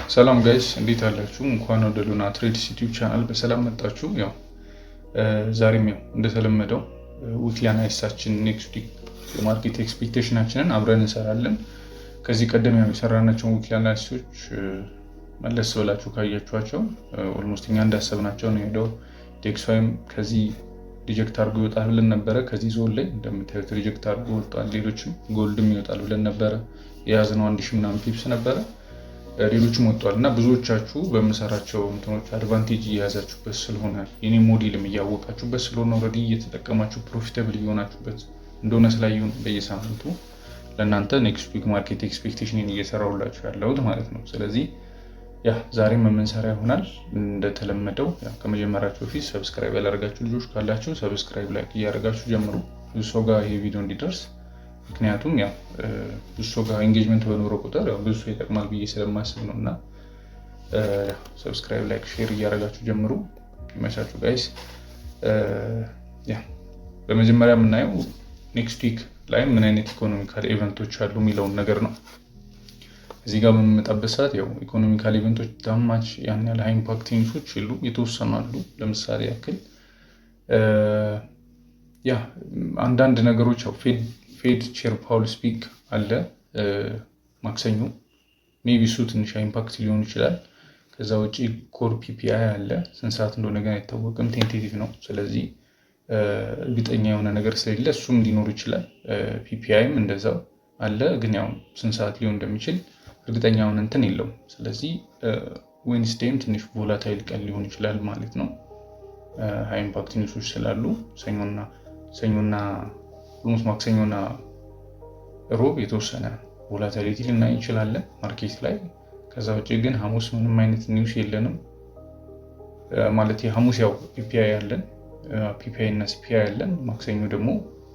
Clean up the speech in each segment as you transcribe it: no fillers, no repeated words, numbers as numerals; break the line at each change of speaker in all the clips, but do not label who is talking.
ሰላም ጋይስ እንዴት አላችሁ? እንኳን ወደ ሉና ትሬድስ ዩቲዩብ ቻናል በሰላም መጣችሁ። ዛሬም እንደተለመደው ዊክሊ አናሊሲሳችን ኔክስት ዊክ የማርኬት ኤክስፔክቴሽናችንን አብረን እንሰራለን። ከዚህ ቀደም የሰራናቸውን ዊክሊ አናሊሲሶች መለስ ብላችሁ ካያችኋቸው ኦልሞስት እኛ እንዳሰብናቸው ነው ሄደው። ዴክስዋይም ከዚህ ሪጀክት አድርጎ ይወጣል ብለን ነበረ። ከዚህ ዞን ላይ እንደምታዩት ሪጀክት አድርጎ ወጥቷል። ሌሎችም ጎልድም ይወጣል ብለን ነበረ። የያዝነው 1000 ምናምን ፒፕስ ነበረ። ሌሎችም ወጥቷል እና ብዙዎቻችሁ በምሰራቸው እንትኖች አድቫንቴጅ እየያዛችሁበት ስለሆነ የኔ ሞዴልም እያወቃችሁበት ስለሆነ ኦልሬዲ እየተጠቀማችሁ ፕሮፊታብል እየሆናችሁበት እንደሆነ ስላየሁን በየሳምንቱ ለእናንተ ኔክስት ዊክ ማርኬት ኤክስፔክቴሽንን እየሰራሁላችሁ ያለሁት ማለት ነው። ስለዚህ ዛሬም የምንሰራ ይሆናል። እንደተለመደው ከመጀመራችሁ በፊት ሰብስክራይብ ያላደረጋችሁ ልጆች ካላችሁ ሰብስክራይብ ላይክ እያደረጋችሁ ጀምሩ፣ ብዙ ሰው ጋር ይሄ ቪዲዮ እንዲደርስ። ምክንያቱም ብዙ ሰው ጋር ኤንጌጅመንት በኖረው ቁጥር ብዙ ሰው ይጠቅማል ብዬ ስለማስብ ነው። እና ሰብስክራይብ ላይክ ሼር እያደረጋችሁ ጀምሩ። ይመቻችሁ ጋይስ። በመጀመሪያ የምናየው ኔክስት ዊክ ላይ ምን አይነት ኢኮኖሚካል ኢቨንቶች አሉ የሚለውን ነገር ነው። እዚህ ጋር በምንመጣበት ሰዓት ኢኮኖሚካል ኢቨንቶች ዳማች ያን ያህል ሃይ ኢምፓክት ኒውሶች የሉ፣ የተወሰኑ አሉ። ለምሳሌ ያክል አንዳንድ ነገሮች ፌድ ቼር ፓውል ስፒክ አለ ማክሰኞ፣ ሜቢ እሱ ትንሽ ኢምፓክት ሊሆን ይችላል። ከዛ ውጭ ኮር ፒፒአይ አለ፣ ስንት ሰዓት እንደሆነ ግን አይታወቅም፣ ቴንቴቲቭ ነው። ስለዚህ እርግጠኛ የሆነ ነገር ስለሌለ እሱም ሊኖር ይችላል። ፒፒአይም እንደዛው አለ፣ ግን ስንት ሰዓት ሊሆን እንደሚችል እርግጠኛ የሆነ እንትን የለውም። ስለዚህ ዌንስዴይም ትንሽ ቮላታይል ቀን ሊሆን ይችላል ማለት ነው። ሃይ ኢምፓክት ኒውሶች ስላሉ ሰኞና ኦልሞስት ማክሰኞና ሮብ የተወሰነ ቮላቲሊቲ ልናይ እንችላለን ማርኬት ላይ። ከዛ ውጭ ግን ሐሙስ ምንም አይነት ኒውስ የለንም ማለት ሐሙስ ፒፒአይ አለን፣ ፒፒአይ እና ሲፒአይ አለን። ማክሰኞ ደግሞ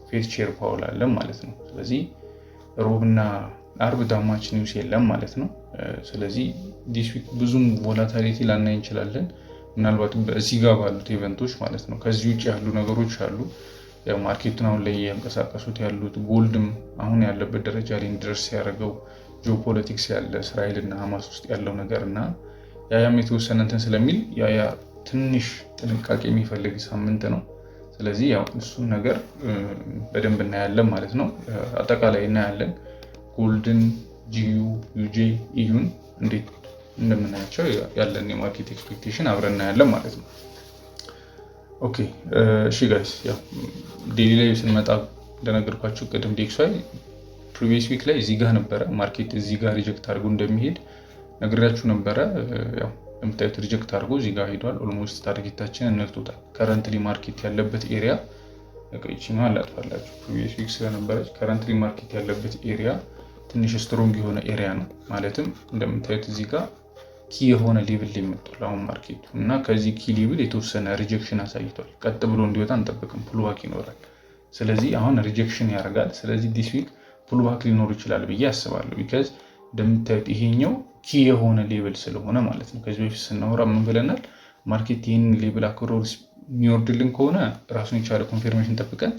ፌድ ቼር ፓውል አለን ማለት ነው። ስለዚህ ሮብና አርብ ዳማች ኒውስ የለም ማለት ነው። ስለዚህ ዲስ ዊክ ብዙም ቮላቲሊቲ ላናይ እንችላለን፣ ምናልባት በዚህ ጋር ባሉት ኢቨንቶች ማለት ነው። ከዚህ ውጭ ያሉ ነገሮች አሉ። ማርኬቱን አሁን ላይ እያንቀሳቀሱት ያሉት ጎልድም አሁን ያለበት ደረጃ ላይ እንዲደርስ ያደረገው ጂኦፖለቲክስ ያለ እስራኤል እና ሐማስ ውስጥ ያለው ነገር እና ያም የተወሰነ እንትን ስለሚል ትንሽ ጥንቃቄ የሚፈልግ ሳምንት ነው። ስለዚህ እሱን ነገር በደንብ እናያለን ማለት ነው። አጠቃላይ እናያለን ጎልድን፣ ጂዩ፣ ዩጄ፣ ኢዩን እንዴት እንደምናያቸው ያለን የማርኬት ኤክስፔክቴሽን አብረን እናያለን ማለት ነው። ኦኬ እሺ ጋይስ፣ ዴሊ ላይ ስንመጣ እንደነገርኳችሁ ቅድም ዴክስዋይ ፕሪቪየስ ዊክ ላይ እዚህ ጋር ነበረ ማርኬት እዚህ ጋር ሪጀክት አድርጎ እንደሚሄድ ነግራችሁ ነበረ። የምታዩት ሪጀክት አድርጎ እዚህ ጋር ሄዷል። ኦልሞስት ታርጌታችንን ነክቶታል። ከረንትሊ ማርኬት ያለበት ኤሪያ ይችኛዋ ላጥፋላችሁ፣ ፕሪቪየስ ዊክ ስለነበረች ከረንትሊ ማርኬት ያለበት ኤሪያ ትንሽ ስትሮንግ የሆነ ኤሪያ ነው። ማለትም እንደምታዩት እዚህ ጋር ኪ የሆነ ሌብል ላይ መጥቷል አሁን ማርኬቱ እና ከዚህ ኪ ሌብል የተወሰነ ሪጀክሽን አሳይቷል። ቀጥ ብሎ እንዲወጣ አንጠብቅም፣ ፑልባክ ይኖራል። ስለዚህ አሁን ሪጀክሽን ያደርጋል። ስለዚህ ዲስ ዊክ ፑልባክ ሊኖር ይችላል ብዬ አስባለሁ። ቢካዝ እንደምታዩት ይሄኛው ኪ የሆነ ሌብል ስለሆነ ማለት ነው። ከዚህ በፊት ስናወራ ምን ብለናል? ማርኬት ይህን ሌብል አክብሮ የሚወርድልን ከሆነ ራሱን የቻለ ኮንፊርሜሽን ጠብቀን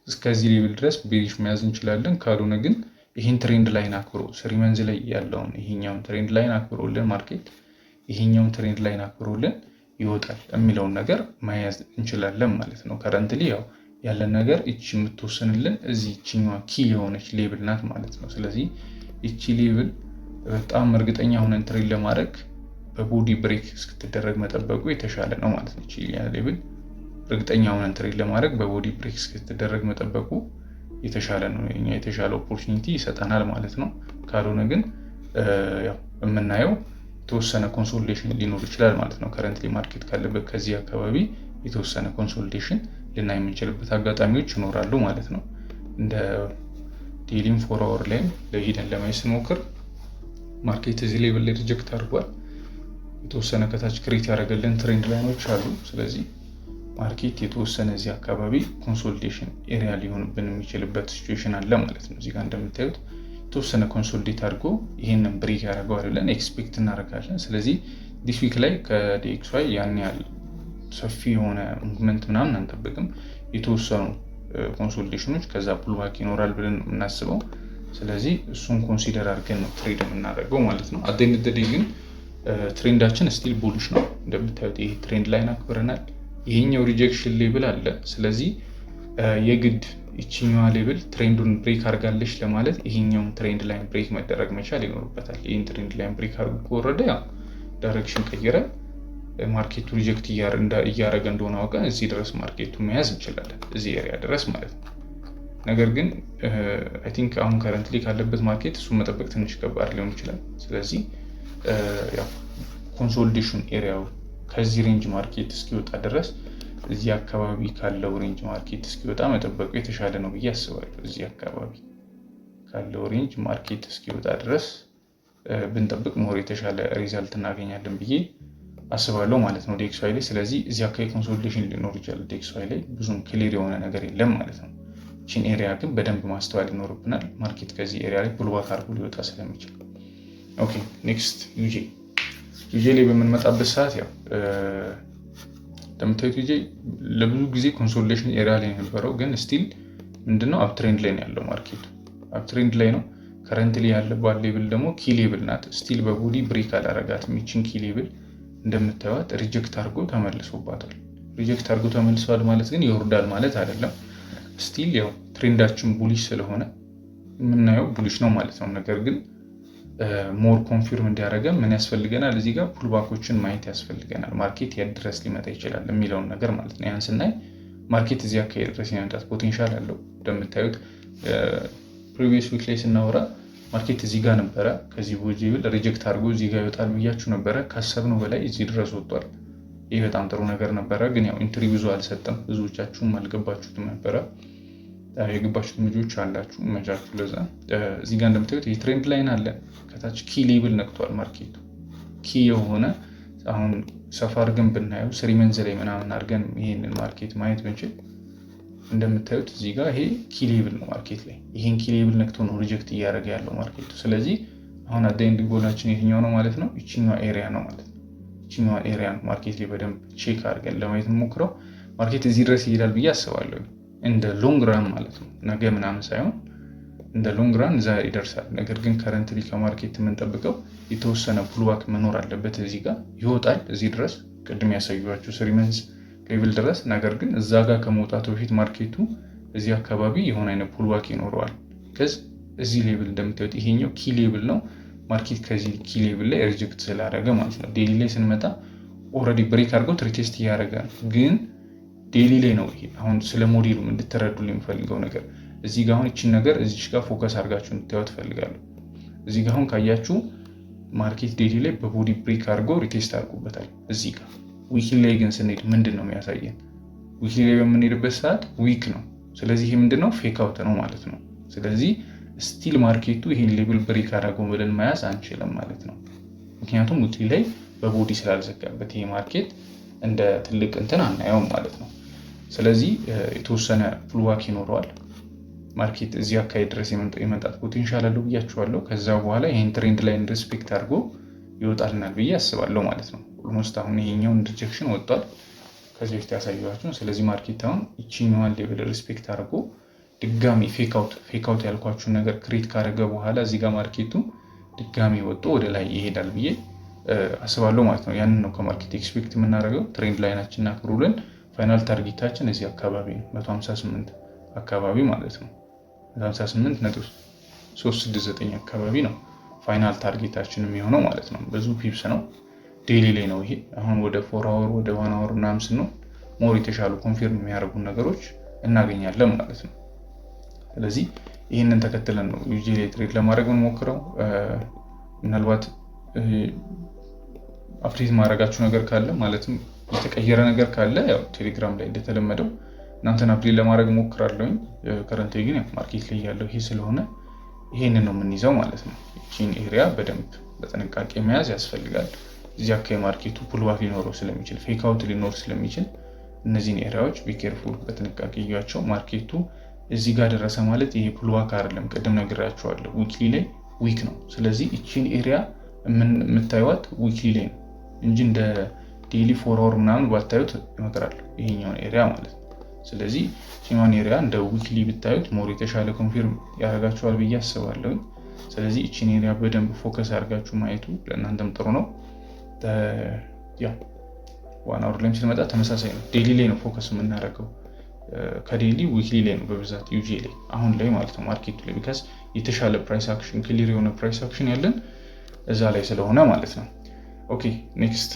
እስከዚህ ሌብል ድረስ ቤሪሽ መያዝ እንችላለን። ካልሆነ ግን ይህን ትሬንድ ላይን አክብሮ ስሪ መንዝ ላይ ያለውን ይሄኛውን ትሬንድ ላይን አክብሮልን ማርኬት ይሄኛውን ትሬንድ ላይን አክብሮልን ይወጣል የሚለውን ነገር መያዝ እንችላለን ማለት ነው። ከረንትሊ ያለን ነገር እቺ የምትወስንልን እዚህ እቺኛዋ ኪ የሆነች ሌብል ናት ማለት ነው። ስለዚህ እቺ ሌብል በጣም እርግጠኛ ሆነን ትሬድ ለማድረግ በቦዲ ብሬክ እስክትደረግ መጠበቁ የተሻለ ነው ማለት ነው። እቺ ሌብል እርግጠኛ ሆነን ትሬድ ለማድረግ በቦዲ ብሬክ እስክትደረግ መጠበቁ የተሻለ ነው። የተሻለ ኦፖርቹኒቲ ይሰጠናል ማለት ነው። ካልሆነ ግን የምናየው የተወሰነ ኮንሶሊዴሽን ሊኖር ይችላል ማለት ነው። ከረንትሊ ማርኬት ካለበት ከዚህ አካባቢ የተወሰነ ኮንሶሊዴሽን ልናይ የምንችልበት አጋጣሚዎች ይኖራሉ ማለት ነው። እንደ ዴሊም 4 አወር ላይም ለሂደን ለማየት ስንሞክር ማርኬት እዚህ ሌቭል ላይ ሪጀክት አድርጓል። የተወሰነ ከታች ክሬት ያደረገልን ትሬንድ ላይኖች አሉ። ስለዚህ ማርኬት የተወሰነ እዚህ አካባቢ ኮንሶሊዴሽን ኤሪያ ሊሆንብን የሚችልበት ሲቹዌሽን አለ ማለት ነው። እዚህ ጋር እንደምታዩት የተወሰነ ኮንሶሊዴት አድርጎ ይህንን ብሬክ ያደርገዋል ብለን ኤክስፔክት እናደርጋለን። ስለዚህ ዲስ ዊክ ላይ ከዴክስዋይ ያን ያህል ሰፊ የሆነ ሙቭመንት ምናምን አንጠብቅም። የተወሰኑ ኮንሶሊዴሽኖች ከዛ ፑልባክ ይኖራል ብለን የምናስበው። ስለዚህ እሱን ኮንሲደር አድርገን ነው ትሬድ የምናደርገው ማለት ነው። አደንደዴ ግን ትሬንዳችን ስቲል ቡሊሽ ነው እንደምታዩት። ይሄ ትሬንድ ላይን አክብረናል። ይሄኛው ሪጀክሽን ሌብል አለ። ስለዚህ የግድ ይችኛዋ ሌብል ትሬንዱን ብሬክ አድርጋለች ለማለት ይሄኛውን ትሬንድ ላይን ብሬክ መደረግ መቻል ይኖርበታል። ይህን ትሬንድ ላይን ብሬክ አድርጎ ከወረደ ያው ዳይሬክሽን ቀይረ ማርኬቱ ሪጀክት እያደረገ እንደሆነ አውቀን እዚህ ድረስ ማርኬቱ መያዝ እንችላለን፣ እዚህ ኤሪያ ድረስ ማለት ነው። ነገር ግን አይ ቲንክ አሁን ከረንትሊ ካለበት ማርኬት እሱ መጠበቅ ትንሽ ከባድ ሊሆን ይችላል። ስለዚህ ያው ኮንሶሊዴሽን ኤሪያው ከዚህ ሬንጅ ማርኬት እስኪወጣ ድረስ እዚህ አካባቢ ካለው ሬንጅ ማርኬት እስኪወጣ መጠበቁ የተሻለ ነው ብዬ አስባለሁ። እዚህ አካባቢ ካለው ሬንጅ ማርኬት እስኪወጣ ድረስ ብንጠብቅ ሞር የተሻለ ሪዛልት እናገኛለን ብዬ አስባለሁ ማለት ነው ዴክስዋይ ላይ። ስለዚህ እዚህ አካባቢ ኮንሶሊዴሽን ሊኖር ይችላል። ዴክስዋይ ላይ ብዙም ክሊር የሆነ ነገር የለም ማለት ነው። ቺን ኤሪያ ግን በደንብ ማስተዋል ይኖርብናል። ማርኬት ከዚህ ኤሪያ ላይ ፑልባክ አድርጎ ሊወጣ ስለሚችል። ኦኬ ኔክስት ዩጄ ላይ በምንመጣበት ሰዓት ያው እንደምታዩት ዩጄ ለብዙ ጊዜ ኮንሶሊዴሽን ኤሪያ ላይ የነበረው ግን ስቲል ምንድነው አፕትሬንድ ላይ ነው ያለው ማርኬቱ። አፕትሬንድ ላይ ነው። ከረንትሊ ያለባት ሌብል ደግሞ ኪ ሌብል ናት። ስቲል በቦዲ ብሬክ አላረጋትም። ይችን ኪ ሌብል እንደምታዩት ሪጀክት አድርጎ ተመልሶባታል። ሪጀክት አድርጎ ተመልሷል ማለት ግን ይወርዳል ማለት አይደለም። ስቲል ያው ትሬንዳችን ቡሊሽ ስለሆነ የምናየው ቡሊሽ ነው ማለት ነው። ነገር ግን ሞር ኮንፊርም እንዲያደርገን ምን ያስፈልገናል? እዚህ ጋር ፑልባኮችን ማየት ያስፈልገናል። ማርኬት የት ድረስ ሊመጣ ይችላል የሚለውን ነገር ማለት ነው። ያን ስናይ ማርኬት እዚህ አካባቢ ድረስ የመምጣት ፖቴንሻል አለው። እንደምታዩት ፕሪቪየስ ዊክ ላይ ስናወራ ማርኬት እዚህ ጋር ነበረ። ከዚህ ሌብል ሪጀክት አድርጎ እዚህ ጋር ይወጣል ብያችሁ ነበረ። ካሰብነው በላይ እዚህ ድረስ ወጥቷል። ይህ በጣም ጥሩ ነገር ነበረ። ግን ያው ኢንትሪ ብዙ አልሰጠም። ብዙዎቻችሁም አልገባችሁትም ነበረ። የገባችሁት ልጆች አላችሁ መጃችሁ። ለዛ እዚህ ጋር እንደምታዩት የትሬንድ ላይን አለ። ከታች ኪ ሌብል ነክቷል ማርኬቱ። ኪ የሆነ አሁን ሰፋ አድርገን ብናየው ስሪ መንዝ ላይ ምናምን አድርገን ይሄንን ማርኬት ማየት ብንችል እንደምታዩት እዚህ ጋር ይሄ ኪ ሌብል ነው ማርኬት ላይ። ይሄን ኪ ሌብል ነክቶ ነው ሪጀክት እያደረገ ያለው ማርኬቱ። ስለዚህ አሁን አዳይንድ ጎላችን የትኛው ነው ማለት ነው? ይችኛዋ ኤሪያ ነው ማለት ነው። ይችኛዋ ኤሪያ ነው ማርኬት ላይ በደንብ ቼክ አድርገን ለማየት ሞክረው። ማርኬት እዚህ ድረስ ይሄዳል ብዬ አስባለሁ። እንደ ሎንግ ራን ማለት ነው፣ ነገ ምናምን ሳይሆን እንደ ሎንግ ራን ዛሬ ይደርሳል። ነገር ግን ከረንትሊ ከማርኬት የምንጠብቀው የተወሰነ ፑልባክ መኖር አለበት። እዚህ ጋር ይወጣል እዚህ ድረስ ቅድም ያሳዩዋችሁ ስሪ መንዝ ሌቭል ድረስ። ነገር ግን እዛ ጋር ከመውጣቱ በፊት ማርኬቱ እዚህ አካባቢ የሆነ አይነት ፑልባክ ይኖረዋል። ከዚህ እዚህ ሌቭል እንደምታዩት ይሄኛው ኪ ሌቭል ነው። ማርኬት ከዚህ ኪ ሌቭል ላይ ሪጀክት ስላደረገ ማለት ነው። ዴይሊ ላይ ስንመጣ ኦልሬዲ ብሬክ አድርጎ ሪቴስት እያደረገ ነው። ግን ዴይሊ ላይ ነው ይሄ። አሁን ስለ ሞዴሉ እንድትረዱ የሚፈልገው ነገር እዚህ ጋር አሁን እቺን ነገር እዚህ ጋር ፎከስ አድርጋችሁ እንድታዩት ፈልጋለሁ። እዚህ ጋር አሁን ካያችሁ ማርኬት ዴይሊ ላይ በቦዲ ብሬክ አድርጎ ሪቴስት አድርጎበታል እዚህ ጋር። ዊክሊ ላይ ግን ስንሄድ ምንድን ነው የሚያሳየን? ዊክሊ ላይ በምንሄድበት ሰዓት ዊክ ነው። ስለዚህ ይሄ ምንድነው? ፌክ አውት ነው ማለት ነው። ስለዚህ ስቲል ማርኬቱ ይሄን ሌብል ብሬክ አድርጎ ብለን መያዝ አንችልም ማለት ነው። ምክንያቱም ዊክሊ ላይ በቦዲ ስላልዘጋበት ይሄ ማርኬት እንደ ትልቅ እንትን አናየውም ማለት ነው። ስለዚህ የተወሰነ ፑልባክ ይኖረዋል ማርኬት እዚህ አካባቢ ድረስ የመምጣት ፖቴንሻል አለው ብያችኋለሁ። ከዛ በኋላ ይሄን ትሬንድ ላይን ሪስፔክት አድርጎ ይወጣልናል ብዬ አስባለሁ ማለት ነው። ኦልሞስት አሁን ይሄኛውን ሪጀክሽን ወጥቷል ከዚህ በፊት ያሳየኋችሁ። ስለዚህ ማርኬት አሁን ይችኛዋን ሌቭል ሪስፔክት አድርጎ ድጋሚ ፌክ አውት ያልኳችሁን ነገር ክሬት ካደረገ በኋላ እዚህ ጋር ማርኬቱ ድጋሚ ወጥቶ ወደ ላይ ይሄዳል ብዬ አስባለሁ ማለት ነው። ያንን ነው ከማርኬት ኤክስፔክት የምናደርገው። ትሬንድ ላይናችንን አክብሩልን። ፋይናል ታርጌታችን እዚህ አካባቢ ነው፣ 158 አካባቢ ማለት ነው። 158.369 አካባቢ ነው ፋይናል ታርጌታችን የሚሆነው ማለት ነው። ብዙ ፒፕስ ነው። ዴይሊ ላይ ነው ይሄ። አሁን ወደ 4 አወር ወደ 1 አወር ምናምን ስንሆን ሞር የተሻሉ ኮንፊርም የሚያደርጉ ነገሮች እናገኛለን ማለት ነው። ስለዚህ ይህንን ተከትለን ነው ዩጂ ላይ ትሬድ ለማድረግ የምንሞክረው። ምናልባት አፕዴት ማድረጋችሁ ነገር ካለ ማለትም የተቀየረ ነገር ካለ ያው ቴሌግራም ላይ እንደተለመደው እናንተን አፕዴት ለማድረግ ሞክራለሁኝ። ከረንት ግን ማርኬት ላይ ያለው ይሄ ስለሆነ ይሄንን ነው የምንይዘው ማለት ነው። ይህን ኤሪያ በደንብ በጥንቃቄ መያዝ ያስፈልጋል። እዚህ አካባቢ ማርኬቱ ፑልባክ ሊኖረው ስለሚችል ፌክ አውት ሊኖር ስለሚችል እነዚህን ኤሪያዎች ቢኬርፉል በጥንቃቄ እያቸው። ማርኬቱ እዚህ ጋር ደረሰ ማለት ይሄ ፑልባክ አይደለም፣ ቅድም ነግራችኋለሁ። ዊክሊ ላይ ዊክ ነው። ስለዚህ እቺን ኤሪያ የምታዩት ዊክሊ ላይ ነው እንጂ እንደ ዴይሊ 4 አወር ምናምን ባታዩት እመክራለሁ፣ ይሄኛውን ኤሪያ ማለት ነው። ስለዚህ እቺን ኤሪያ እንደ ዊክሊ ብታዩት ሞር የተሻለ ኮንፊርም ያደርጋችኋል ብዬ አስባለሁ። ስለዚህ እቺን ኤሪያ በደንብ ፎከስ አድርጋችሁ ማየቱ ለእናንተም ጥሩ ነው። ያ 1 አወር ላይም ስንመጣ ተመሳሳይ ነው። ዴይሊ ላይ ነው ፎከስ የምናደርገው ከዴይሊ ዊክሊ ላይ ነው በብዛት ዩዥሊ አሁን ላይ ማለት ነው ማርኬቱ ላይ ቢካዝ የተሻለ ፕራይስ አክሽን ክሊር የሆነ ፕራይስ አክሽን ያለን እዛ ላይ ስለሆነ ማለት ነው። ኦኬ ኔክስት።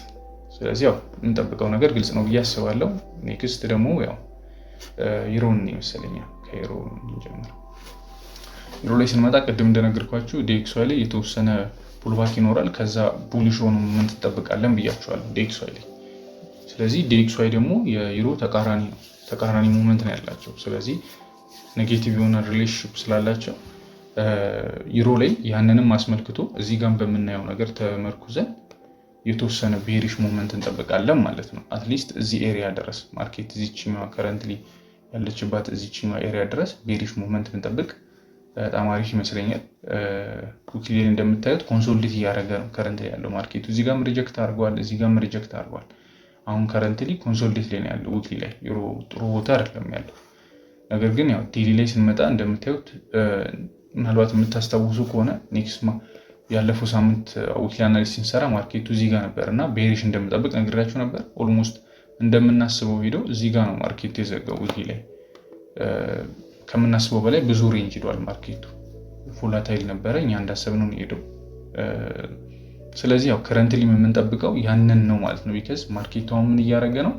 ስለዚህ ያው የምንጠብቀው ነገር ግልጽ ነው ብዬ አስባለሁ። ኔክስት ደግሞ ያው ዩሮን ይመስለኛል። ከዩሮ እንጀምር። ዩሮ ላይ ስንመጣ ቅድም እንደነገርኳችሁ ዲኤክስዋይ ላይ የተወሰነ ፑልባክ ይኖራል። ከዛ ቡሊሽ ሆኖ ምን ትጠብቃለን ብያችኋለሁ ዲኤክስዋይ ላይ። ስለዚህ ዲኤክስዋይ ደግሞ የዩሮ ተቃራኒ ነው። ተቃራኒ ሞመንት ነው ያላቸው። ስለዚህ ኔጌቲቭ የሆነ ሪሌሽንሺፕ ስላላቸው ዩሮ ላይ ያንንም አስመልክቶ እዚህ ጋር በምናየው ነገር ተመርኩዘን የተወሰነ ቤሪሽ ሞመንት እንጠብቃለን ማለት ነው። አትሊስት እዚህ ኤሪያ ድረስ ማርኬት እዚህኛዋ ከረንትሊ ያለችባት እዚህኛዋ ኤሪያ ድረስ ቤሪሽ ሞመንት እንጠብቅ በጣም አሪፍ ይመስለኛል። ዊክሊ እንደምታዩት ኮንሶሊዴት እያደረገ ነው ከረንትሊ ያለው ማርኬቱ። እዚህ ጋርም ሪጀክት አድርጓል፣ እዚህ ጋርም ሪጀክት አድርጓል። አሁን ከረንትሊ ኮንሶሊዴት ላይ ነው ያለው። ዊክሊ ላይ ዩሮ ጥሩ ቦታ አይደለም ያለው። ነገር ግን ያው ዴይሊ ላይ ስንመጣ እንደምታዩት ምናልባት የምታስታውሱ ከሆነ ኔክስት ያለፈው ሳምንት ዊክሊ አናሊሲስ ስንሰራ ማርኬቱ እዚህ ጋር ነበር እና ቤሪሽ እንደምጠብቅ ነግራችሁ ነበር። ኦልሞስት እንደምናስበው ሄዶ እዚህ ጋር ነው ማርኬቱ የዘጋው። ዊክሊ ላይ ከምናስበው በላይ ብዙ ሬንጅ ሄዷል ማርኬቱ። ቮላታይል ነበረ፣ እኛ እንዳሰብነው ነው ሄደው። ስለዚህ ያው ከረንትሊ የምንጠብቀው ያንን ነው ማለት ነው። ቢካዝ ማርኬቱ ምን እያደረገ ነው?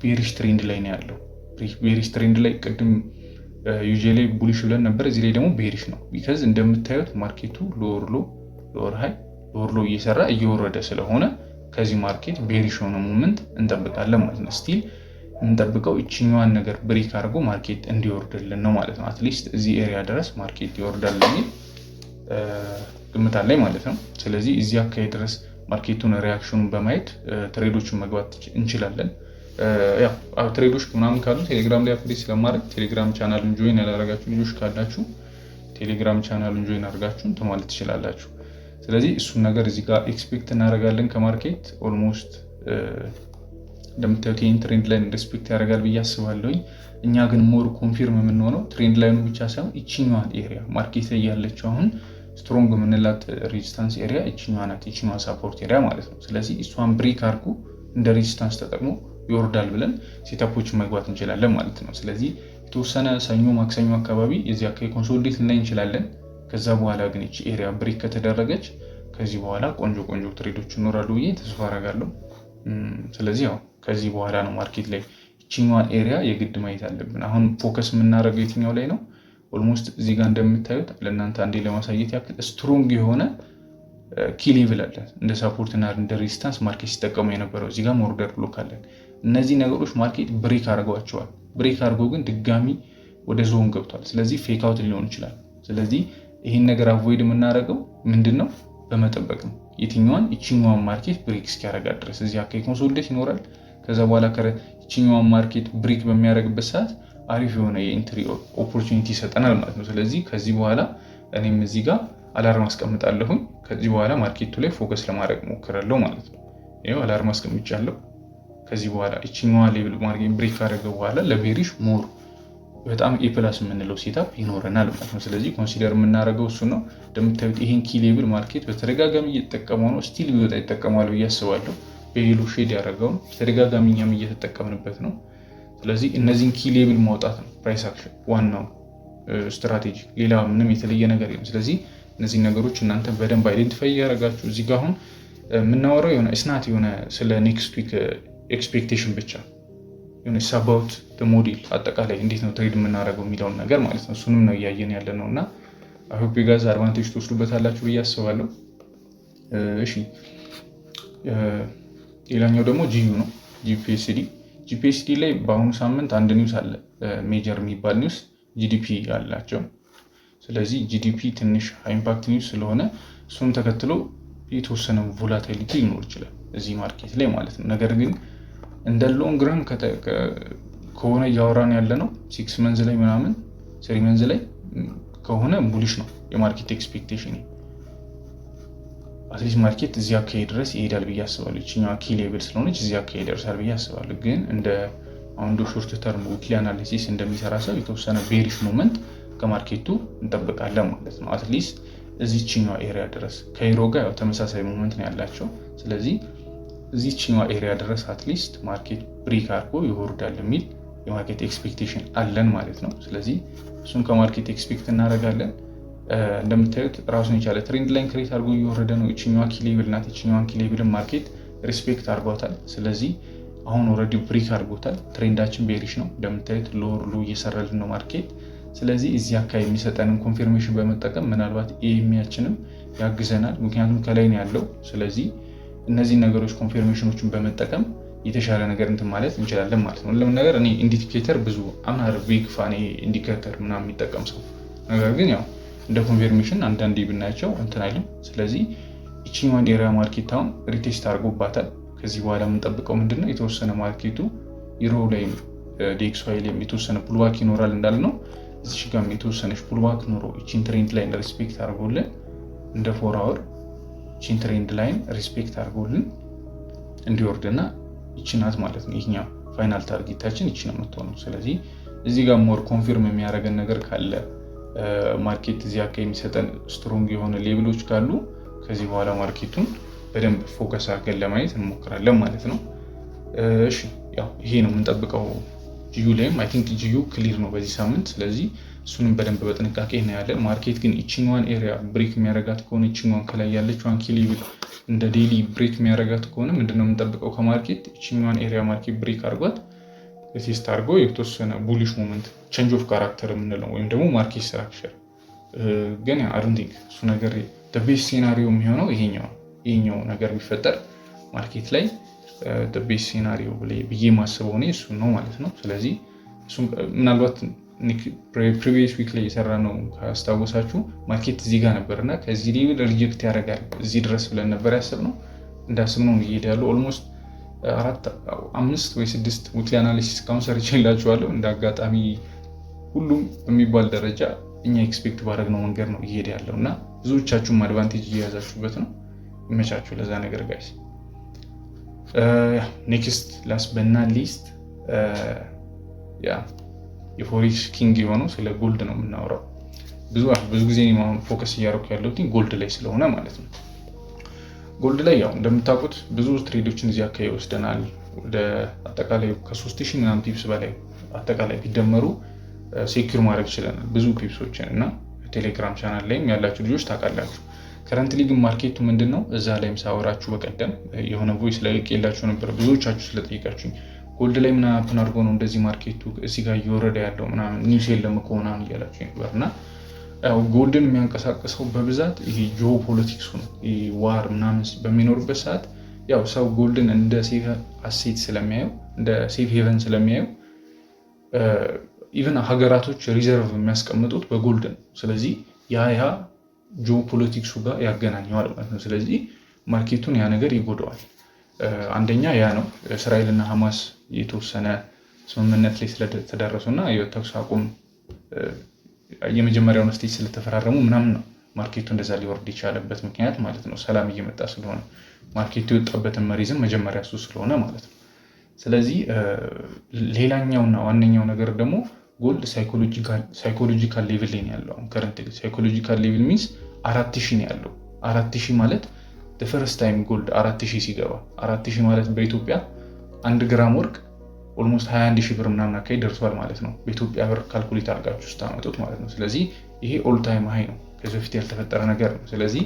ቤሪሽ ትሬንድ ላይ ነው ያለው። ቤሪሽ ትሬንድ ላይ ቅድም ዩዥሊ ቡሊሽ ብለን ነበር፣ እዚህ ላይ ደግሞ ቤሪሽ ነው። ቢካዝ እንደምታዩት ማርኬቱ ሎወር ሎ ሎወር ሃይ ሎወር ሎ እየሰራ እየወረደ ስለሆነ ከዚህ ማርኬት ቤሪሽ ሆነ ሞመንት እንጠብቃለን ማለት ነው። ስቲል እንጠብቀው እቺኛዋን ነገር ብሬክ አድርጎ ማርኬት እንዲወርድልን ነው ማለት ነው። አትሊስት እዚህ ኤሪያ ድረስ ማርኬት ይወርዳል የሚል ግምት አለኝ ማለት ነው። ስለዚህ እዚህ አካባቢ ድረስ ማርኬቱን ሪያክሽኑን በማየት ትሬዶችን መግባት እንችላለን። ያው ትሬዶች ምናምን ካሉ ቴሌግራም ላይ አፕዴት ስለማድረግ ቴሌግራም ቻናሉን ጆይን ያላደረጋችሁ ልጆች ካላችሁ ቴሌግራም ቻናሉን ጆይን አድርጋችሁ እንትን ማለት ትችላላችሁ። ስለዚህ እሱን ነገር እዚህ ጋር ኤክስፔክት እናደርጋለን ከማርኬት። ኦልሞስት እንደምታዩት ይህን ትሬንድ ላይን ሪስፔክት ያደርጋል ብዬ አስባለሁኝ። እኛ ግን ሞር ኮንፊርም የምንሆነው ትሬንድ ላይኑ ብቻ ሳይሆን ይችኛዋን ኤሪያ ማርኬት ላይ ያለችው አሁን ስትሮንግ የምንላት ሬዚስታንስ ኤሪያ ይችኛዋ ናት፣ ይችኛዋ ሳፖርት ኤሪያ ማለት ነው። ስለዚህ እሷን ብሬክ አድርጎ እንደ ሬዚስታንስ ተጠቅሞ ይወርዳል ብለን ሴታፖችን መግባት እንችላለን ማለት ነው። ስለዚህ የተወሰነ ሰኞ ማክሰኞ አካባቢ የዚህ አካባቢ ኮንሶሊዴት ልናይ እንችላለን። ከዛ በኋላ ግን እቺ ኤሪያ ብሬክ ከተደረገች ከዚህ በኋላ ቆንጆ ትሬዶች ይኖራሉ ብዬ ተስፋ አደርጋለሁ። ስለዚህ ያው ከዚህ በኋላ ነው ማርኬት ላይ ይችኛዋን ኤሪያ የግድ ማየት አለብን። አሁን ፎከስ የምናደርገው የትኛው ላይ ነው? ኦልሞስት እዚህ ጋር እንደምታዩት ለእናንተ አንዴ ለማሳየት ያክል ስትሮንግ የሆነ ኪ ሌቭል አለ እንደ ሳፖርት እና እንደ ሬዚስታንስ ማርኬት ሲጠቀሙ የነበረው። እዚህ ጋር ኦርደር ብሎክ አለን። እነዚህ ነገሮች ማርኬት ብሬክ አድርገዋቸዋል። ብሬክ አድርጎ ግን ድጋሚ ወደ ዞን ገብቷል። ስለዚህ ፌክ አውት ሊሆን ይችላል። ስለዚህ ይህን ነገር አቮይድ የምናደርገው ምንድን ነው? በመጠበቅ ነው። የትኛዋን ይችኛዋን ማርኬት ብሬክ እስኪያደርጋት ድረስ እዚህ አካባቢ ኮንሶሊዴት ይኖራል። ከዛ በኋላ ይችኛዋን ማርኬት ብሬክ በሚያደርግበት ሰዓት አሪፍ የሆነ የኢንትሪ ኦፖርቹኒቲ ይሰጠናል ማለት ነው። ስለዚህ ከዚህ በኋላ እኔም እዚህ ጋር አላርም አስቀምጣለሁኝ። ከዚህ በኋላ ማርኬቱ ላይ ፎከስ ለማድረግ ሞክራለሁ ማለት ነው። ይኸው አላርም አስቀምጫለሁ። ከዚህ በኋላ ይችኛዋ ሌቭል ማርኬት ብሬክ ካደረገ በኋላ ለቤሪሽ ሞር በጣም ኤፕላስ የምንለው ሴታፕ ይኖረናል ማለት ነው። ስለዚህ ኮንሲደር የምናደርገው እሱ ነው። እንደምታዩት ይሄን ኪ ሌቭል ማርኬት በተደጋጋሚ እየተጠቀመው ነው። ስቲል ቢወጣ ይጠቀማል ብዬ አስባለሁ። በየሎ ሼድ ያደረገውን በተደጋጋሚ እኛም እየተጠቀምንበት ነው። ስለዚህ እነዚህን ኪ ሌቭል ማውጣት ነው ፕራይስ አክሽን ዋናው ስትራቴጂ። ሌላ ምንም የተለየ ነገር የለም። ስለዚህ እነዚህ ነገሮች እናንተ በደንብ አይደንቲፋይ እያደረጋችሁ እዚህ ጋር አሁን የምናወራው የሆነ እስናት የሆነ ስለ ኔክስት ዊክ ኤክስፔክቴሽን ብቻ የሆነ ሳባውት ሞዴል አጠቃላይ እንዴት ነው ትሬድ የምናደርገው የሚለውን ነገር ማለት ነው። እሱንም ነው እያየን ያለ ነው እና አይሆፕ ጋዝ አድቫንቴጅ ትወስዱበታላችሁ ብዬ አስባለሁ። እሺ ሌላኛው ደግሞ ጂዩ ነው። ጂፒኤስዲ ላይ በአሁኑ ሳምንት አንድ ኒውስ አለ፣ ሜጀር የሚባል ኒውስ ጂዲፒ አላቸው። ስለዚህ ጂዲፒ ትንሽ ኢምፓክት ኒውስ ስለሆነ እሱን ተከትሎ የተወሰነ ቮላቲሊቲ ሊኖር ይችላል እዚህ ማርኬት ላይ ማለት ነው። ነገር ግን እንደ ሎንግ ረን ከሆነ እያወራን ያለ ነው 6 መንዝ ላይ ምናምን 3 መንዝ ላይ ከሆነ ቡሊሽ ነው የማርኬት ኤክስፔክቴሽን። አትሊስት ማርኬት እዚህ አካባቢ ድረስ ይሄዳል ብዬ አስባለሁ። ይችኛዋ ኪ ሌቭል ስለሆነች እዚህ አካባቢ ይደርሳል ብዬ አስባለሁ። ግን እንደ አሁን ሾርት ተርም ዊክሊ አናሊሲስ እንደሚሰራ ሰው የተወሰነ ቤሪሽ ሞመንት ከማርኬቱ እንጠብቃለን ማለት ነው። አትሊስት እዚህኛው ኤሪያ ድረስ ከዩሮ ጋር ያው ተመሳሳይ ሞመንት ነው ያላቸው። ስለዚህ እዚህኛው ኤሪያ ድረስ አትሊስት ማርኬት ብሬክ አድርጎ ይወርዳል የሚል የማርኬት ኤክስፔክቴሽን አለን ማለት ነው። ስለዚህ እሱን ከማርኬት ኤክስፔክት እናደርጋለን። እንደምታዩት ራሱን የቻለ ትሬንድ ላይን ክሬት አድርጎ እየወረደ ነው። ይችኛዋ ኪ ሌቭል ናት። ይችኛዋን ኪ ሌቭልን ማርኬት ሪስፔክት አድርጓታል። ስለዚህ አሁን ኦልሬዲ ብሬክ አድርጎታል። ትሬንዳችን ቤሪሽ ነው። እንደምታዩት ሎወር ሎ እየሰራልን ነው ማርኬት። ስለዚህ እዚህ አካባቢ የሚሰጠንን ኮንፊርሜሽን በመጠቀም ምናልባት ኤኤምያችንም ያግዘናል፣ ምክንያቱም ከላይ ነው ያለው። ስለዚህ እነዚህ ነገሮች ኮንፊርሜሽኖችን በመጠቀም የተሻለ ነገር እንትን ማለት እንችላለን ማለት ነው። ለምን ነገር እኔ ኢንዲኬተር ብዙ አምናር ቢግ ፋን ኢንዲኬተር ምናምን የሚጠቀም ሰው፣ ነገር ግን ያው እንደ ኮንፊርሜሽን አንዳንዴ ብናያቸው እንትን አይልም። ስለዚህ ይችኛዋን ኤሪያ ማርኬት አሁን ሪቴስት አድርጎባታል። ከዚህ በኋላ የምንጠብቀው ምንድነው? የተወሰነ ማርኬቱ ዩሮ ላይ ዴክስዋይ ላይ የተወሰነ ፑልባክ ይኖራል እንዳለ ነው። እዚህ ጋር የተወሰነች ፑልባክ ኖሮ ይቺን ትሬንድ ላይን ሪስፔክት አድርጎልን እንደ 4 አወር ይቺን ትሬንድ ላይን ሪስፔክት አድርጎልን እንዲወርድና ይቺ ናት ማለት ነው። ይሄኛው ፋይናል ታርጌታችን ይቺ ነው የምትሆነው። ስለዚህ እዚህ ጋር ሞር ኮንፊርም የሚያደርገን ነገር ካለ ማርኬት እዚህ አካባቢ የሚሰጠን ስትሮንግ የሆነ ሌቭሎች ካሉ ከዚህ በኋላ ማርኬቱን በደንብ ፎከስ አድርገን ለማየት እንሞክራለን ማለት ነው። እሺ ያው ይሄ ነው የምንጠብቀው። ጂዩ ላይም አይ ቲንክ ጂዩ ክሊር ነው በዚህ ሳምንት። ስለዚህ እሱንም በደንብ በጥንቃቄ እናያለን። ማርኬት ግን ይችኛዋን ኤሪያ ብሬክ የሚያደርጋት ከሆነ ይችኛዋን ከላይ ያለችዋን ኪ ሌቭል እንደ ዴይሊ ብሬክ የሚያደርጋት ከሆነ ምንድነው የምንጠብቀው ከማርኬት? ይችኛዋን ኤሪያ ማርኬት ብሬክ አድርጓት ቴስት አድርጎ የተወሰነ ቡሊሽ ሞመንት ቼንጅ ኦፍ ካራክተር የምንለው ወይም ደግሞ ማርኬት ስትራክቸር ግን አይ ዶንት ቲንክ እሱ ነገር ቤስት ሴናሪዮ የሚሆነው ይሄኛው ነገር ቢፈጠር ማርኬት ላይ ቤስት ሴናሪዮ ብዬ ማስበው እኔ እሱ ነው ማለት ነው። ስለዚህ ምናልባት ፕሪቪየስ ዊክ ላይ የሰራ ነው ካስታወሳችሁ ማርኬት እዚህ ጋር ነበርና ከዚህ ሌቭል ሪጀክት ያደርጋል እዚህ ድረስ ብለን ነበር ያሰብነው። እንዳስብነው እየሄደ ያለው ኦልሞስት 5 ወይ 6 ዊክሊ አናሊሲስ ካውን ሰርቼላችኋለሁ። እንደ አጋጣሚ ሁሉም በሚባል ደረጃ እኛ ኤክስፔክት ባደረግነው መንገድ ነው እየሄደ ያለው እና ብዙዎቻችሁም አድቫንቴጅ እየያዛችሁበት ነው። ይመቻችሁ ለዛ ነገር ጋይስ። ኔክስት ላስት በና ሊስት የፎሬክስ ኪንግ የሆነው ስለ ጎልድ ነው የምናወራው። ብዙ ጊዜ ፎከስ እያደረኩ ያለሁት ጎልድ ላይ ስለሆነ ማለት ነው። ጎልድ ላይ ያው እንደምታውቁት ብዙ ትሬዶችን እዚህ አካባቢ ወስደናል። ወደ አጠቃላይ ከ3000 ምናምን ፒፕስ በላይ አጠቃላይ ቢደመሩ ሴኪር ማድረግ ይችላል ብዙ ፒፕሶችን እና ቴሌግራም ቻናል ላይም ያላችሁ ልጆች ታውቃላችሁ። ከረንትሊ ግን ማርኬቱ ምንድነው? እዛ ላይም ሳወራችሁ በቀደም የሆነ ቮይስ ላይ ልኬላችሁ ነበር። ብዙዎቻችሁ ስለጠይቃችሁኝ ጎልድ ላይ ምን አፕን አድርጎ ነው እንደዚህ ማርኬቱ እዚህ ጋር እየወረደ ያለው ምናምን ኒውስ የለም እኮ ምናምን እያላችሁ ነበርና ያው ጎልድን የሚያንቀሳቅሰው በብዛት ይሄ ጂኦ ፖለቲክሱ ነው። ይሄ ዋር ምናምን በሚኖርበት ሰዓት ያው ሰው ጎልድን እንደ ሴፍ አሴት ስለሚያየው እንደ ሴፍ ሄቨን ስለሚያየው ኢቨን ሀገራቶች ሪዘርቭ የሚያስቀምጡት በጎልድ ነው። ስለዚህ ያ ጂኦ ፖለቲክሱ ጋር ያገናኘዋል ማለት ነው። ስለዚህ ማርኬቱን ያ ነገር ይጎዳዋል። አንደኛ ያ ነው። እስራኤልና ሐማስ የተወሰነ ስምምነት ላይ ስለተደረሱና የተኩስ አቁም የመጀመሪያውን ስቴጅ ስለተፈራረሙ ምናምን ነው ማርኬቱ እንደዛ ሊወርድ የቻለበት ምክንያት ማለት ነው። ሰላም እየመጣ ስለሆነ ማርኬቱ የወጣበትን መሪዝም መጀመሪያ እሱ ስለሆነ ማለት ነው። ስለዚህ ሌላኛውና ዋነኛው ነገር ደግሞ ጎልድ ሳይኮሎጂካል ሌቭል ላይ ነው ያለው። ከረንት ሳይኮሎጂካል ሌቭል ሚንስ 4000 ነው ያለው። 4000 ማለት ፈርስት ታይም ጎልድ 4000 ሲገባ 4000 ማለት በኢትዮጵያ 1 ግራም ወርቅ ኦልሞስት 21000 ብር ምናምን አካባቢ ደርሷል ማለት ነው። በኢትዮጵያ ብር ካልኩሌት አድርጋችሁ ስታመጡት ማለት ነው። ስለዚህ ይሄ ኦል ታይም ሃይ ነው፣ ከዚህ በፊት ያልተፈጠረ ነገር ነው። ስለዚህ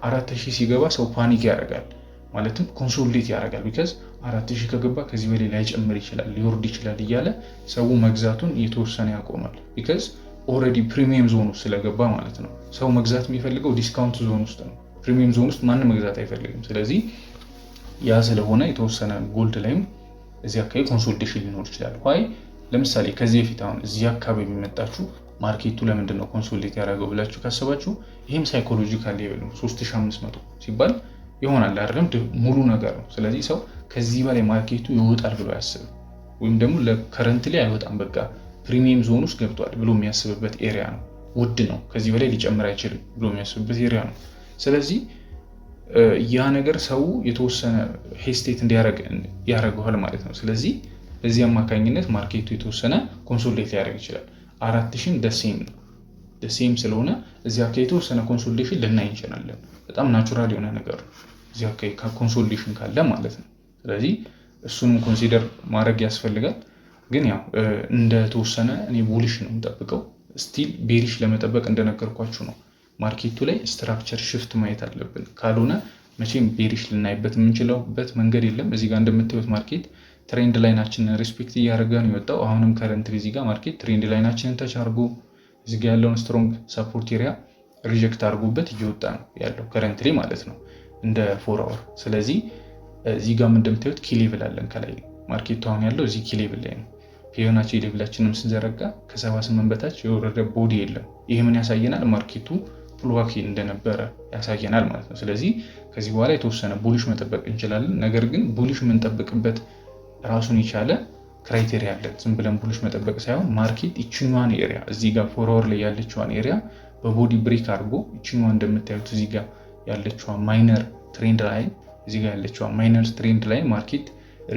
4000 ሲገባ ሰው ፓኒክ ያደርጋል፣ ማለትም ኮንሶሊዴት ያደርጋል። ቢካዝ 4000 ከገባ ከዚህ በላይ ላይጨምር ይችላል፣ ሊወርድ ይችላል እያለ ሰው መግዛቱን የተወሰነ ያቆማል። ቢካዝ ኦልሬዲ ፕሪሚየም ዞን ውስጥ ስለገባ ማለት ነው። ሰው መግዛት የሚፈልገው ዲስካውንት ዞን ውስጥ ነው። ፕሪሚየም ዞን ውስጥ ማንም መግዛት አይፈልግም። ስለዚህ ያ ስለሆነ የተወሰነ ጎልድ ላይም እዚህ አካባቢ ኮንሶሊዴሽን ሊኖር ይችላል። ለምሳሌ ከዚህ በፊት አሁን እዚህ አካባቢ የሚመጣችሁ ማርኬቱ ለምንድን ነው ኮንሶሊዴት ያደረገው ብላችሁ ካሰባችሁ ይህም ሳይኮሎጂካል ሌቭል ነው። 3500 ሲባል ይሆናል አይደለም፣ ሙሉ ነገር ነው። ስለዚህ ሰው ከዚህ በላይ ማርኬቱ ይወጣል ብሎ ያስብ፣ ወይም ደግሞ ለከረንት ላይ አይወጣም በቃ ፕሪሚየም ዞን ውስጥ ገብቷል ብሎ የሚያስብበት ኤሪያ ነው። ውድ ነው፣ ከዚህ በላይ ሊጨምር አይችልም ብሎ የሚያስብበት ኤሪያ ነው። ስለዚህ ያ ነገር ሰው የተወሰነ ሄስቴት እንዲያደርገዋል ማለት ነው። ስለዚህ በዚህ አማካኝነት ማርኬቱ የተወሰነ ኮንሶሊዴት ሊያደርግ ይችላል። 4000 ደሴም ስለሆነ እዚህ አካባቢ የተወሰነ ኮንሶሊዴሽን ልናይ እንችላለን። በጣም ናቹራል የሆነ ነገር እዚህ አካባቢ ኮንሶሊዴሽን ካለ ማለት ነው። ስለዚህ እሱንም ኮንሲደር ማድረግ ያስፈልጋል። ግን ያው እንደተወሰነ እኔ ቡሊሽ ነው የምጠብቀው። ስቲል ቤሪሽ ለመጠበቅ እንደነገርኳችሁ ነው ማርኬቱ ላይ ስትራክቸር ሽፍት ማየት አለብን። ካልሆነ መቼም ቤሪሽ ልናይበት የምንችለውበት መንገድ የለም። እዚህ ጋር እንደምታዩት ማርኬት ትሬንድ ላይናችንን ሪስፔክት እያደረገ ነው የወጣው። አሁንም ከረንትሊ እዚህ ጋር ማርኬት ትሬንድ ላይናችንን ተች አድርጎ እዚህ ጋር ያለውን ስትሮንግ ሰፖርት ኤሪያ ሪጀክት አድርጎበት እየወጣ ነው ያለው ከረንትሊ ማለት ነው እንደ 4 አወር። ስለዚህ እዚህ ጋር እንደምታዩት ኪ ሌቭል አለን ከላይ ማርኬቱ አሁን ያለው እዚህ ኪ ሌቭል ላይ ነው። ፊቦናቺ ሌቭላችንም ስንዘረጋ ከ78 በታች የወረደ ቦዲ የለም። ይህ ምን ያሳየናል? ማርኬቱ ፑልባክ እንደነበረ ያሳየናል ማለት ነው። ስለዚህ ከዚህ በኋላ የተወሰነ ቡሊሽ መጠበቅ እንችላለን። ነገር ግን ቡሊሽ የምንጠብቅበት ራሱን የቻለ ክራይቴሪያ አለን። ዝም ብለን ቡሊሽ መጠበቅ ሳይሆን ማርኬት ይችኛዋን ኤሪያ እዚህ ጋር 4 አወር ላይ ያለችዋን ኤሪያ በቦዲ ብሬክ አድርጎ ይችኛዋ እንደምታዩት እዚህ ጋር ያለችዋ ማይነር ትሬንድ ላይን እዚህ ጋር ያለችዋ ማይነር ትሬንድ ላይን ማርኬት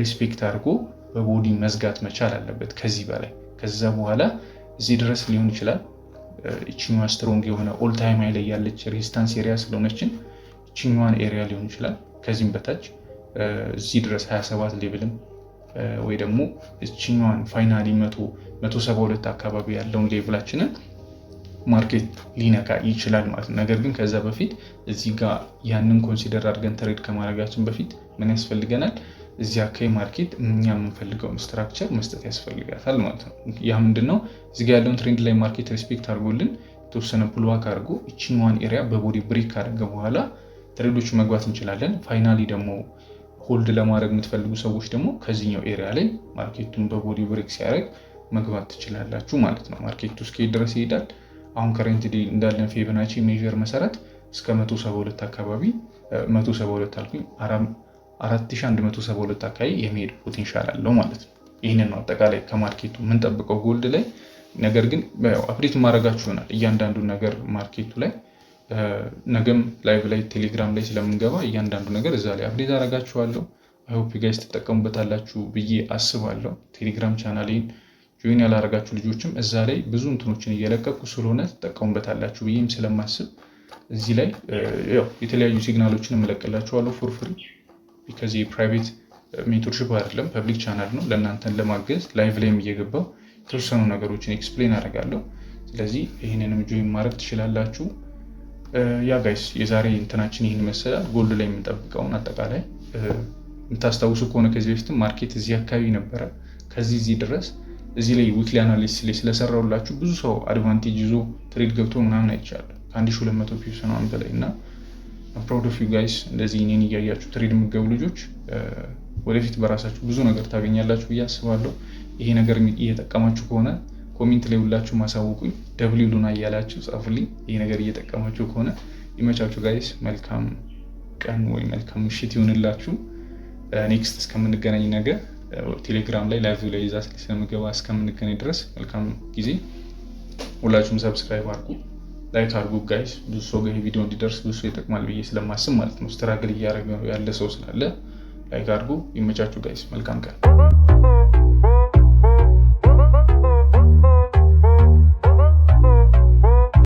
ሪስፔክት አድርጎ በቦዲ መዝጋት መቻል አለበት። ከዚህ በላይ ከዛ በኋላ እዚህ ድረስ ሊሆን ይችላል። ይችኛዋ ስትሮንግ የሆነ ኦል ታይም ሃይ ላይ ያለች ሬዚስታንስ ኤሪያ ስለሆነችን ይችኛዋን ኤሪያ ሊሆን ይችላል። ከዚህም በታች እዚህ ድረስ 27 ሌቭልም ወይ ደግሞ ይችኛዋን ፋይናሊ 172 አካባቢ ያለውን ሌቭላችንን ማርኬት ሊነካ ይችላል ማለት ነው። ነገር ግን ከዛ በፊት እዚህ ጋር ያንን ኮንሲደር አድርገን ትሬድ ከማድረጋችን በፊት ምን ያስፈልገናል? እዚህ አካባቢ ማርኬት እኛ የምንፈልገውን ስትራክቸር መስጠት ያስፈልጋታል ማለት ነው። ያ ምንድነው? እዚህ ጋር ያለውን ትሬንድ ላይ ማርኬት ሪስፔክት አድርጎልን የተወሰነ ፑልባክ አድርጎ ይችኛዋን ኤሪያ በቦዲ ብሬክ ካደረገ በኋላ ትሬዶች መግባት እንችላለን። ፋይናሊ ደግሞ ሆልድ ለማድረግ የምትፈልጉ ሰዎች ደግሞ ከዚህኛው ኤሪያ ላይ ማርኬቱን በቦዲ ብሬክ ሲያደርግ መግባት ትችላላችሁ ማለት ነው። ማርኬቱ እስከ ድረስ ይሄዳል። አሁን ከረንት እንዳለን ፊቦናቺ ሜዥር መሰረት እስከ 172 አካባቢ 172 አልኩኝ 4172 አካባቢ የሚሄድ ፖቴንሻል አለው ማለት ነው። ይህንን ነው አጠቃላይ ከማርኬቱ የምንጠብቀው ጎልድ ላይ። ነገር ግን አፕዴት ማድረጋችሁ ይሆናል እያንዳንዱ ነገር ማርኬቱ ላይ። ነገም ላይቭ ላይ ቴሌግራም ላይ ስለምንገባ እያንዳንዱ ነገር እዛ ላይ አፕዴት አደርጋችኋለሁ። አይ ሆፕ ጋይስ ትጠቀሙበታላችሁ ብዬ አስባለሁ። ቴሌግራም ቻናሌን ጆይን ያላደረጋችሁ ልጆችም እዛ ላይ ብዙ እንትኖችን እየለቀቁ ስለሆነ ትጠቀሙበታላችሁ ብዬም ስለማስብ እዚህ ላይ የተለያዩ ሲግናሎችን እመለቅላችኋለሁ ፎር ፍሪ። ቢካዝ የፕራይቬት ሜንቶርሺፕ አይደለም ፐብሊክ ቻናል ነው። ለእናንተን ለማገዝ ላይቭ ላይም እየገባው የተወሰኑ ነገሮችን ኤክስፕሌን አደርጋለሁ። ስለዚህ ይህንንም ጆይን ማድረግ ትችላላችሁ። ያ ጋይስ የዛሬ እንትናችን ይህን መሰላል። ጎልድ ላይ የምንጠብቀውን አጠቃላይ የምታስታውሱ ከሆነ ከዚህ በፊትም ማርኬት እዚህ አካባቢ ነበረ። ከዚህ እዚህ ድረስ እዚህ ላይ ዊክሊ አናሊሲስ ላይ ስለሰራሁላችሁ ብዙ ሰው አድቫንቴጅ ይዞ ትሬድ ገብቶ ምናምን አይቻለሁ ከ1200 ፒፕስ ነው አንተ ላይ እና ፕራውድ ኦፍ ዩ ጋይስ። እንደዚህ እኔን እያያችሁ ትሬድ የምትገቡ ልጆች ወደፊት በራሳችሁ ብዙ ነገር ታገኛላችሁ ብዬ አስባለሁ። ይሄ ነገር እየጠቀማችሁ ከሆነ ኮሜንት ላይ ሁላችሁ ማሳወቁኝ፣ ደብሊው ሉና እያላችሁ ጻፉልኝ። ይሄ ነገር እየጠቀማችሁ ከሆነ ይመቻችሁ ጋይስ። መልካም ቀን ወይ መልካም ምሽት ይሁንላችሁ። ኔክስት እስከምንገናኝ ነገር ቴሌግራም ላይ ላይቭ ላይ ይዛ ስለምገባ እስከምንገናኝ ድረስ መልካም ጊዜ። ሁላችሁም ሰብስክራይብ አድርጉ፣ ላይክ አድርጉ ጋይስ። ብዙ ሰው ጋር ቪዲዮ እንዲደርስ ብዙ ሰው ይጠቅማል ብዬ ስለማስብ ማለት ነው። ስትራግል እያደረገ ያለ ሰው ስላለ ላይክ አድርጉ። ይመቻችሁ ጋይስ። መልካም ቀን